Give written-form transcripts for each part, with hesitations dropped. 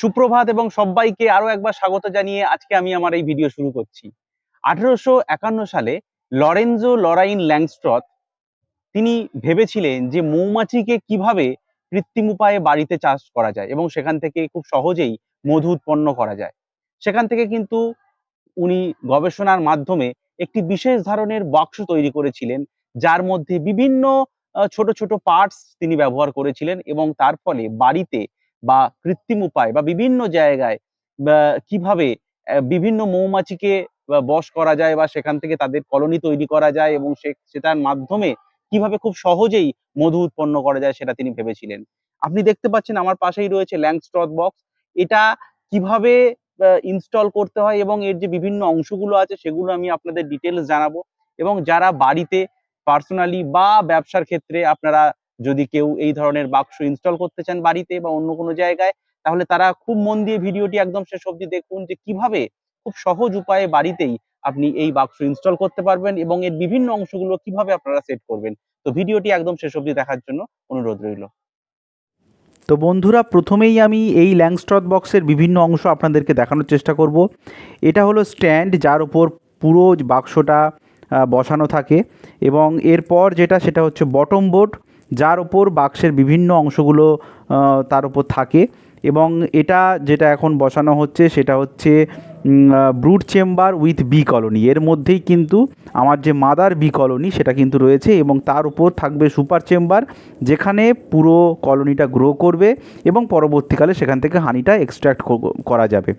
সুপ্রভাত এবং সবাইকে আরো একবার স্বাগত জানিয়ে আজকে আমি আমার এই ভিডিও শুরু করছি। 1851 সালে লরেঞ্জো লরাইন ল্যাংস্ট্রথ তিনি ভেবেছিলেন যে মৌমাছিকে কিভাবে কৃত্রিম উপায়ে বাড়িতে চাষ করা যায় এবং সেখান থেকে খুব সহজেই মধু উৎপন্ন করা যায়। সেখান থেকে কিন্তু উনি গবেষণার মাধ্যমে একটি বিশেষ ধরনের বাক্স তৈরি করেছিলেন, যার মধ্যে বিভিন্ন ছোট ছোট পার্টস তিনি ব্যবহার করেছিলেন এবং তার ফলে বাড়িতে বা কৃত্রিম উপায় বা বিভিন্ন জায়গায় বা কিভাবে বিভিন্ন মৌমাছিকে বশ করা যায় বা সেখান থেকে তাদের কলোনি তৈরি করা যায় এবং সেটার মাধ্যমে কিভাবে খুব সহজেই মধু উৎপন্ন করা যায় সেটা তিনি ভেবেছিলেন। আপনি দেখতে পাচ্ছেন আমার পাশেই রয়েছে ল্যাংস্ট্রথ বক্স। এটা কিভাবে ইনস্টল করতে হয় এবং এর যে বিভিন্ন অংশগুলো আছে সেগুলো আমি আপনাদের ডিটেলস জানাবো। এবং যারা বাড়িতে পার্সোনালি বা ব্যবসার ক্ষেত্রে আপনারা যদি কেউ এই ধরনের বাক্স ইনস্টল করতে চান বাড়িতে বা অন্য কোনো জায়গায়, তাহলে তারা খুব মন দিয়ে ভিডিওটি একদম শেষ অবধি দেখুন যে কিভাবে খুব সহজ উপায়ে বাড়িতেই আপনি এই বাক্স ইনস্টল করতে পারবেন এবং এর বিভিন্ন অংশগুলো কিভাবে আপনারা সেট করবেন। তো ভিডিওটি একদম শেষ অবধি দেখার জন্য অনুরোধ রইল। তো বন্ধুরা, প্রথমেই আমি এই ল্যাংস্ট্রথ বক্সের বিভিন্ন অংশ আপনাদেরকে দেখানোর চেষ্টা করব। এটা হলো স্ট্যান্ড, যার উপর পুরো বাক্সটা বসানো থাকে, এবং এরপর সেটা হচ্ছে বটম বোর্ড, যার ওপর বাক্সের বিভিন্ন অংশগুলো তার উপর থাকে। এবং যেটা এখন বসানো হচ্ছে সেটা হচ্ছে brood chamber with B colony. এর মধ্যেই কিন্তু আমার যে মাদার বি কলোনি সেটা কিন্তু রয়েছে, এবং তার উপর থাকবে সুপার চেম্বার, যেখানে পুরো কলোনিটা গ্রো করবে এবং পরবর্তীকালে সেখান থেকে হানিটা এক্সট্র্যাক্ট করা যাবে।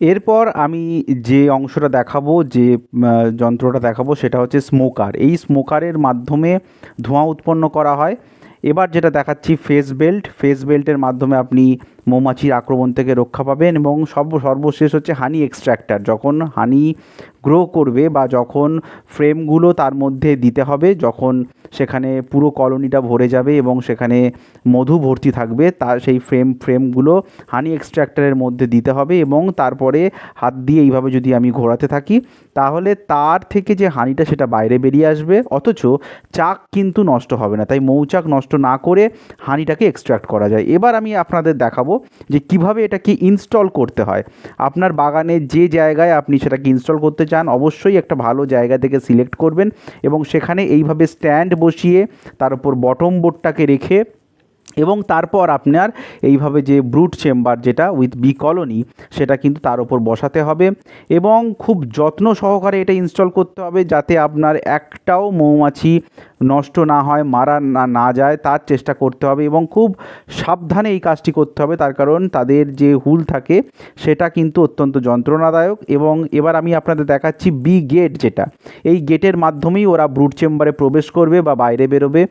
এরপর আমি যে অংশটা দেখাবো, যে যন্ত্রটা দেখাবো, সেটা হচ্ছে স্মোকার। এই স্মোকারের মাধ্যমে ধোঁয়া উৎপন্ন করা হয়। এবার যেটা দেখাচ্ছি ফেস বেল্টের মাধ্যমে আপনি মৌমাছির আক্রমণ থেকে রক্ষা পাবেন। এবং সর্বশেষ হচ্ছে হানি এক্সট্র্যাক্টর। যখন হানি গ্রো করবে বা যখন ফ্রেমগুলো তার মধ্যে দিতে হবে, যখন সেখানে পুরো কলোনিটা ভরে যাবে এবং সেখানে মধু ভর্তি থাকবে, সেই ফ্রেমগুলো হানি এক্সট্র্যাক্টরের মধ্যে দিতে হবে। এবং তারপরে হাত দিয়ে এইভাবে যদি আমি ঘোরাতে থাকি, তাহলে তার থেকে যে হানিটা সেটা বাইরে বেরিয়ে আসবে, অথচ চাক কিন্তু নষ্ট হবে না। তাই মৌচাক নষ্ট না করে হানিটাকে এক্সট্র্যাক্ট করা যায়। এবার আমি আপনাদের দেখাবো যে কিভাবে এটাকে ইনস্টল করতে হয়। আপনার বাগানে যে জায়গায় আপনি সেটাকে ইনস্টল করতে চান, অবশ্যই একটা ভালো জায়গা থেকে সিলেক্ট করবেন এবং সেখানে এইভাবে স্ট্যান্ড বসিয়ে তার উপর বটম বোর্ডটাকে রেখে, এবং তারপর আপনার এইভাবে যে ব্রুড চেম্বার যেটা উইথ বি কলোনি, সেটা কিন্তু তার উপর বসাতে হবে এবং খুব যত্ন সহকারে এটা ইনস্টল করতে হবে, যাতে আপনার একটাও মৌমাছি নষ্ট না হয়, মারা না যায়, তার চেষ্টা করতে হবে। এবং খুব সাবধানে এই কাজটি করতে হবে, তার কারণ তাদের যে হুল থাকে সেটা কিন্তু অত্যন্ত যন্ত্রণাদায়ক। এবং এবার আমি আপনাদের দেখাচ্ছি বি গেট, যেটা এই গেটের মাধ্যমেই ওরা ব্রুড চেম্বারে প্রবেশ করবে বা বাইরে বেরোবে।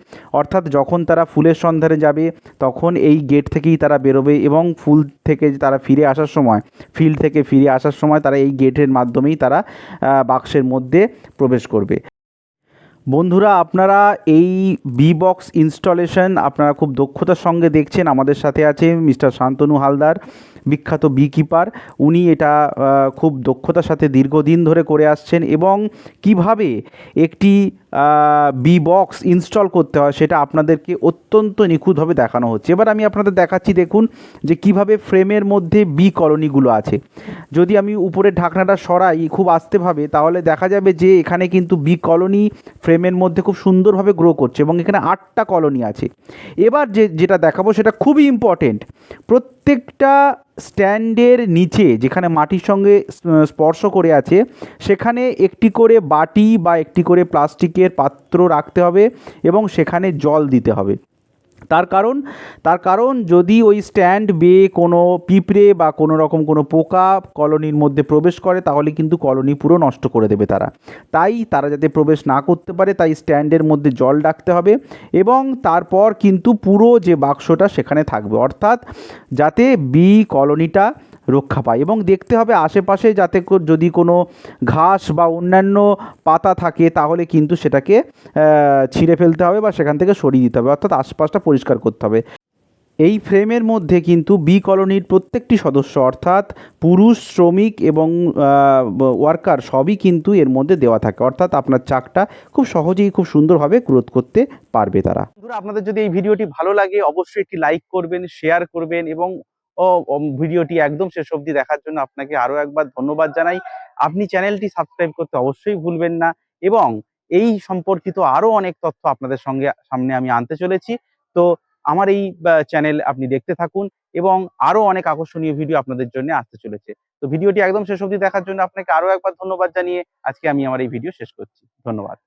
অর্থাৎ যখন তারা ফুলের সন্ধানে যাবে, তখন এই গেট থেকেই তারা বেরোবে এবং ফুল থেকে তারা ফিরে আসার সময়, ফিল্ড থেকে ফিরে আসার সময় তারা এই গেটের মাধ্যমেই তারা বাক্সের মধ্যে প্রবেশ করবে। বন্ধুরা, আপনারা এই বি বক্স ইনস্টলেশন আপনারা খুব দক্ষতার সঙ্গে দেখছেন। আমাদের সাথে আছে মিস্টার শান্তনু হালদার, বিখ্যাত বিকিপার। উনি এটা খুব দক্ষতার সাথে দীর্ঘদিন ধরে করে আসছেন, এবং কিভাবে একটি বি বক্স ইনস্টল করতে হয় সেটা আপনাদেরকে অত্যন্ত নিখুঁতভাবে দেখানো হচ্ছে। এবার আমি আপনাদের দেখাচ্ছি, দেখুন যে কিভাবে ফ্রেমের মধ্যে বি কলোনিগুলো আছে। যদি আমি উপরের ঢাকনাটা সরাই খুব আস্তেভাবে, তাহলে দেখা যাবে যে এখানে কিন্তু বি কলোনি ফ্রেমের মধ্যে খুব সুন্দরভাবে গ্রো করছে এবং এখানে 8টা কলোনি আছে। এবার যেটা দেখাবো সেটা খুবই ইম্পর্টেন্ট। প্রত্যেকটা স্ট্যান্ডের নিচে, যেখানে মাটির সঙ্গে স্পর্শ করে আছে, সেখানে একটি করে বাটি বা একটি করে প্লাস্টিকের পাত্র রাখতে হবে এবং সেখানে জল দিতে হবে। তার কারণ যদি ওই স্ট্যান্ড বেয়ে কোনো পিঁপড়ে বা কোনো রকম কোনো পোকা কলোনির মধ্যে প্রবেশ করে, তাহলে কিন্তু কলোনি পুরো নষ্ট করে দেবে তাই তারা যাতে প্রবেশ না করতে পারে, তাই স্ট্যান্ডের মধ্যে জল রাখতে হবে এবং তারপর কিন্তু পুরো যে বাক্সটা সেখানে থাকবে, অর্থাৎ যাতে বি কলোনিটা রক্ষা পায়। এবং দেখতে হবে আশেপাশে যাতে যদি কোনো ঘাস বা অন্যান্য পাতা থাকে, তাহলে কিন্তু সেটাকে ছিঁড়ে ফেলতে হবে বা সেখান থেকে সরিয়ে দিতে হবে, অর্থাৎ আশপাশটা পরিষ্কার করতে হবে। এই ফ্রেমের মধ্যে কিন্তু বি কলোনির প্রত্যেকটি সদস্য, অর্থাৎ পুরুষ, শ্রমিক এবং ওয়ার্কার সবই কিন্তু এর মধ্যে দেওয়া থাকে, অর্থাৎ আপনার চাকটা খুব সহজেই খুব সুন্দরভাবে গ্রোথ করতে পারবে তারা। বন্ধুরা, আপনাদের যদি এই ভিডিওটি ভালো লাগে অবশ্যই একটি লাইক করবেন, শেয়ার করবেন এবং ভিডিওটি একদম শেষ অবধি দেখার জন্য আপনাকে আরো একবার ধন্যবাদ জানাই। আপনি চ্যানেলটি সাবস্ক্রাইব করতে অবশ্যই ভুলবেন না, এবং এই সম্পর্কিত আরো অনেক তথ্য আপনাদের সঙ্গে সামনে আমি আনতে চলেছি। তো আমার এই চ্যানেল আপনি দেখতে থাকুন, এবং আরো অনেক আকর্ষণীয় ভিডিও আপনাদের জন্য আসতে চলেছে। তো ভিডিওটি একদম শেষ অবধি দেখার জন্য আপনাকে আরো একবার ধন্যবাদ জানিয়ে আজকে আমি আমার এই ভিডিও শেষ করছি। ধন্যবাদ।